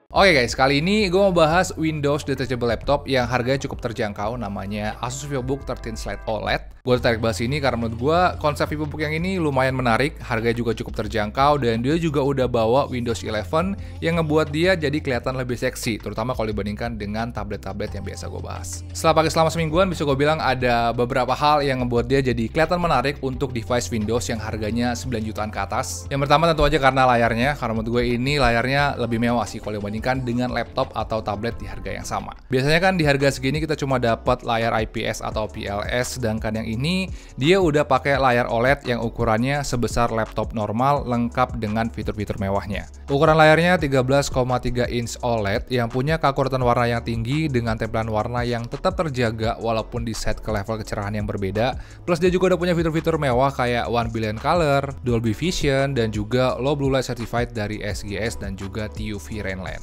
Oke guys, kali ini gue mau bahas Windows Detachable Laptop yang harganya cukup terjangkau, namanya Asus VivoBook 13 Lite OLED. Gue tertarik bahas ini karena menurut gue konsep VivoBook yang ini lumayan menarik, harganya juga cukup terjangkau, dan dia juga udah bawa Windows 11 yang ngebuat dia jadi kelihatan lebih seksi, terutama kalau dibandingkan dengan tablet-tablet yang biasa gue bahas. Setelah pakai selama semingguan, bisa gue bilang ada beberapa hal yang ngebuat dia jadi kelihatan menarik untuk device Windows yang harganya 9 jutaan ke atas. Yang pertama tentu aja karena layarnya, karena menurut gue ini layarnya lebih mewah sih kalau dibandingkan dengan laptop atau tablet di harga yang sama. Biasanya kan di harga segini kita cuma dapat layar IPS atau PLS, sedangkan yang ini dia udah pakai layar OLED yang ukurannya sebesar laptop normal lengkap dengan fitur-fitur mewahnya. Ukuran layarnya 13,3 inch OLED yang punya keakuratan warna yang tinggi dengan tempelan warna yang tetap terjaga walaupun di set ke level kecerahan yang berbeda. Plus dia juga udah punya fitur-fitur mewah kayak 1 billion color, Dolby Vision, dan juga low blue light certified dari SGS dan juga TUV Rainland.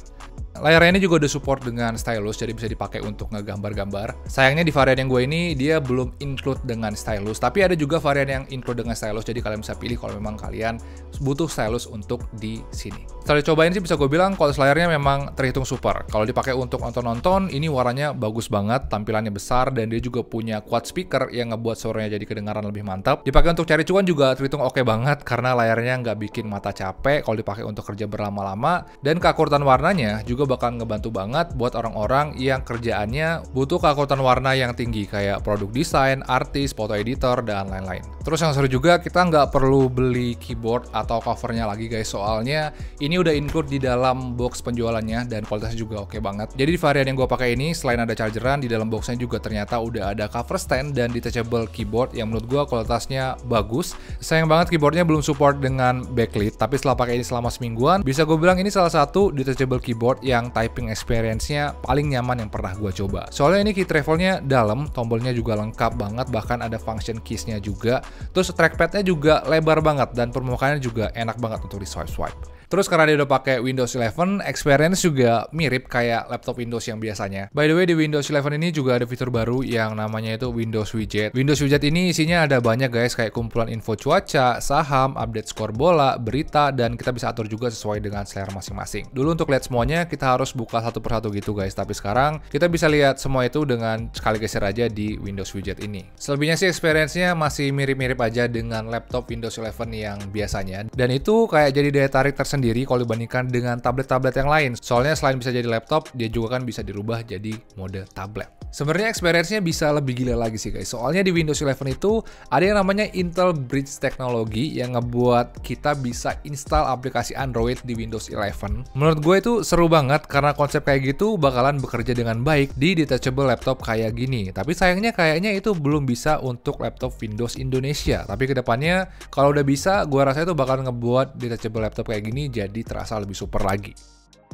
Layarnya ini juga udah support dengan stylus, jadi bisa dipakai untuk ngegambar-gambar. Sayangnya di varian yang gue ini, dia belum include dengan stylus, tapi ada juga varian yang include dengan stylus, jadi kalian bisa pilih kalau memang kalian butuh stylus untuk di sini. Setelah dicobain sih bisa gue bilang kualitas layarnya memang terhitung super. Kalau dipakai untuk nonton-nonton, ini warnanya bagus banget, tampilannya besar, dan dia juga punya quad speaker yang ngebuat suaranya jadi kedengaran lebih mantap. Dipakai untuk cari cuan juga terhitung oke banget, karena layarnya nggak bikin mata capek kalau dipakai untuk kerja berlama-lama, dan keakuratan warnanya juga bakal ngebantu banget buat orang-orang yang kerjaannya butuh keakuratan warna yang tinggi kayak produk desain, artis, foto editor, dan lain-lain. Terus yang seru juga, kita nggak perlu beli keyboard atau covernya lagi guys, soalnya ini udah include di dalam box penjualannya dan kualitasnya juga oke banget. Jadi di varian yang gue pakai ini, selain ada chargeran, di dalam boxnya juga ternyata udah ada cover stand dan detachable keyboard yang menurut gue kualitasnya bagus. Sayang banget keyboardnya belum support dengan backlit, tapi setelah pakai ini selama semingguan, bisa gue bilang ini salah satu detachable keyboard yang typing experience-nya paling nyaman yang pernah gue coba. Soalnya ini key travelnya dalam, tombolnya juga lengkap banget, bahkan ada function keys-nya juga. Terus trackpad-nya juga lebar banget dan permukaannya juga enak banget untuk di swipe-swipe. Terus karena dia udah pakai Windows 11, experience juga mirip kayak laptop Windows yang biasanya. By the way, di Windows 11 ini juga ada fitur baru yang namanya itu Windows Widget. Windows Widget ini isinya ada banyak guys, kayak kumpulan info cuaca, saham, update skor bola, berita, dan kita bisa atur juga sesuai dengan selera masing-masing. Dulu untuk lihat semuanya kita harus buka satu persatu gitu guys, tapi sekarang kita bisa lihat semua itu dengan sekali geser aja di Windows Widget ini. Selebihnya sih experience-nya masih mirip-mirip aja dengan laptop Windows 11 yang biasanya, dan itu kayak jadi daya tarik tersendiri kalau dibandingkan dengan tablet-tablet yang lain. Soalnya selain bisa jadi laptop, dia juga kan bisa dirubah jadi mode tablet. Sebenarnya experience-nya bisa lebih gila lagi sih guys. Soalnya di Windows 11 itu ada yang namanya Intel Bridge Technology yang ngebuat kita bisa install aplikasi Android di Windows 11. Menurut gue itu seru banget karena konsep kayak gitu bakalan bekerja dengan baik di detachable laptop kayak gini. Tapi sayangnya kayaknya itu belum bisa untuk laptop Windows Indonesia. Tapi kedepannya kalau udah bisa, gue rasa itu bakal ngebuat detachable laptop kayak gini jadi terasa lebih super lagi.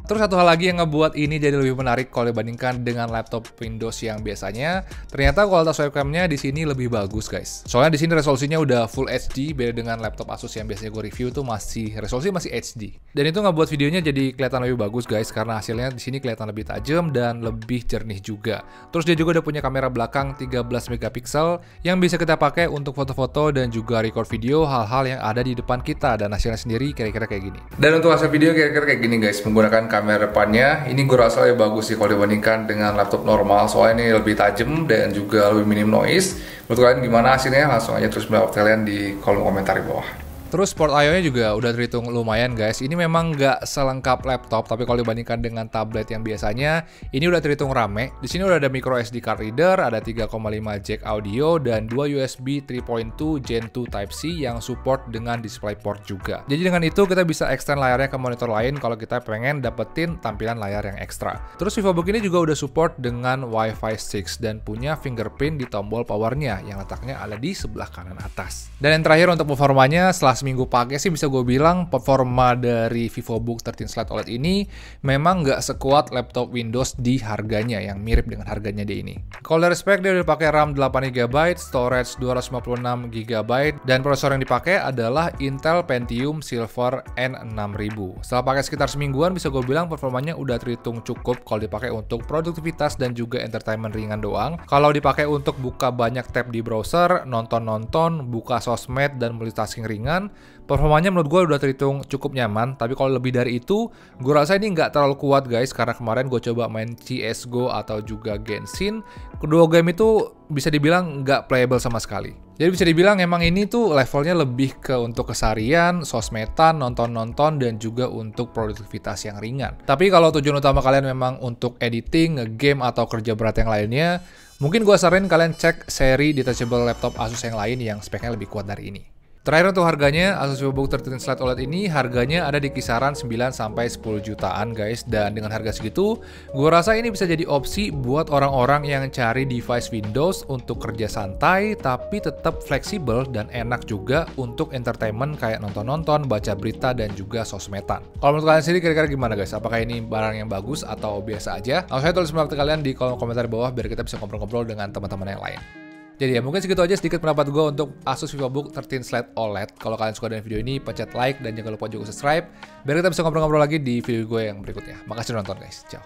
Terus satu hal lagi yang ngebuat ini jadi lebih menarik kalau dibandingkan dengan laptop Windows yang biasanya, ternyata kualitas webcamnya di sini lebih bagus guys. Soalnya di sini resolusinya udah Full HD, beda dengan laptop Asus yang biasanya gue review tuh resolusi masih HD. Dan itu ngebuat videonya jadi kelihatan lebih bagus guys, karena hasilnya di sini kelihatan lebih tajam dan lebih jernih juga. Terus dia juga udah punya kamera belakang 13 megapiksel yang bisa kita pakai untuk foto-foto dan juga record video hal-hal yang ada di depan kita, dan hasilnya sendiri kira-kira kayak gini. Dan untuk hasil video kira-kira kayak gini guys, menggunakan kamera depannya, ini gue rasa lebih bagus sih kalau dibandingkan dengan laptop normal, soalnya ini lebih tajam dan juga lebih minim noise. Menurut kalian gimana hasilnya? Langsung aja terus menjawab kalian di kolom komentar di bawah. Terus port I/O-nya juga udah terhitung lumayan guys. Ini memang nggak selengkap laptop, tapi kalau dibandingkan dengan tablet yang biasanya, ini udah terhitung rame. Di sini udah ada micro SD card reader, ada 3,5 jack audio, dan 2 USB 3.2 Gen 2 Type-C yang support dengan DisplayPort juga. Jadi dengan itu kita bisa extend layarnya ke monitor lain kalau kita pengen dapetin tampilan layar yang ekstra. Terus VivoBook ini juga udah support dengan Wi-Fi 6 dan punya fingerprint di tombol powernya yang letaknya ada di sebelah kanan atas. Dan yang terakhir untuk performanya, setelah seminggu pakai sih bisa gue bilang performa dari VivoBook 13 Lite OLED ini memang nggak sekuat laptop Windows di harganya yang mirip dengan harganya di ini. Kalau dari spek dia udah pakai RAM 8GB, storage 256GB, dan prosesor yang dipakai adalah Intel Pentium Silver N6000. Setelah pakai sekitar semingguan bisa gue bilang performanya udah terhitung cukup kalau dipakai untuk produktivitas dan juga entertainment ringan doang. Kalau dipakai untuk buka banyak tab di browser, nonton-nonton, buka sosmed, dan multitasking ringan, Performanya menurut gue udah terhitung cukup nyaman, tapi kalau lebih dari itu, gue rasa ini nggak terlalu kuat guys, karena kemarin gue coba main CSGO atau juga Genshin, kedua game itu bisa dibilang nggak playable sama sekali. Jadi bisa dibilang emang ini tuh levelnya lebih ke untuk keseharian, sosmedan, nonton-nonton, dan juga untuk produktivitas yang ringan. Tapi kalau tujuan utama kalian memang untuk editing, nge-game, atau kerja berat yang lainnya, mungkin gue saranin kalian cek seri detachable laptop Asus yang lain yang speknya lebih kuat dari ini. Terakhir untuk harganya, Asus VivoBook 13 Lite OLED ini harganya ada di kisaran 9-10 jutaan guys. Dan dengan harga segitu, gue rasa ini bisa jadi opsi buat orang-orang yang cari device Windows untuk kerja santai, tapi tetap fleksibel dan enak juga untuk entertainment kayak nonton-nonton, baca berita, dan juga sosmedan. Kalau menurut kalian sendiri kira-kira gimana guys? Apakah ini barang yang bagus atau biasa aja? Langsung saya tulis pendapat kalian di kolom komentar bawah biar kita bisa ngobrol-ngobrol dengan teman-teman yang lain. Jadi ya mungkin segitu aja sedikit pendapat gue untuk Asus VivoBook 13 Lite OLED. Kalau kalian suka dengan video ini, pencet like dan jangan lupa juga subscribe biar kita bisa ngobrol-ngobrol lagi di video gue yang berikutnya. Makasih udah nonton guys. Ciao.